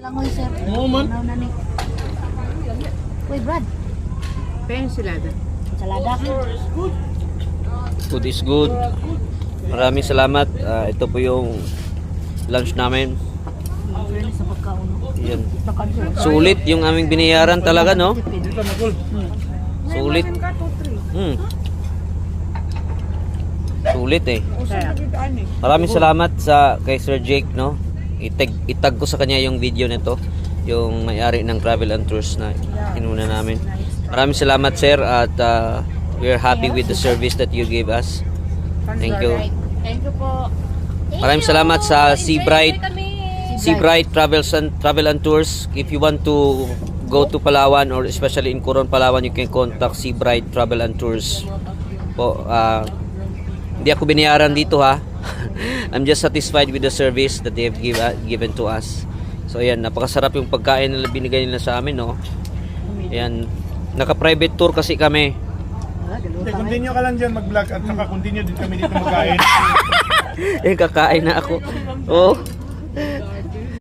Langoy, sir. Oo, man. Ano na ni? Uy, Brad. Pensilada. Salada. Food is good. Maraming salamat. Ito po yung lunch namin. Fairness sa pagkaon. Yan. Nakansyo. Sulit yung aming binayaran talaga, no? Dito na, Kul. Sulit. Sulit eh. Maraming salamat sa kay Sir Jake, no? Itag ko sa kanya yung video nito, yung may-ari ng Travel and Tours na inuna namin. Maraming salamat, sir, at we're happy with the service that you gave us. Thank you. Thank you po. Maraming salamat sa Seabright Travel and Tours. If you want to go to Palawan or especially in Coron, Palawan, you can contact Seabright Travel and Tours po. Hindi ako binayaran dito, ha. I'm just satisfied with the service that they have given to us. So ayan, napakasarap yung pagkain na binigay nila sa amin, no. Ayan, naka-private tour kasi kami. Continue ka lang dyan mag-vlog at saka continue din kami dito mag-kain. Kakain na ako. Oh.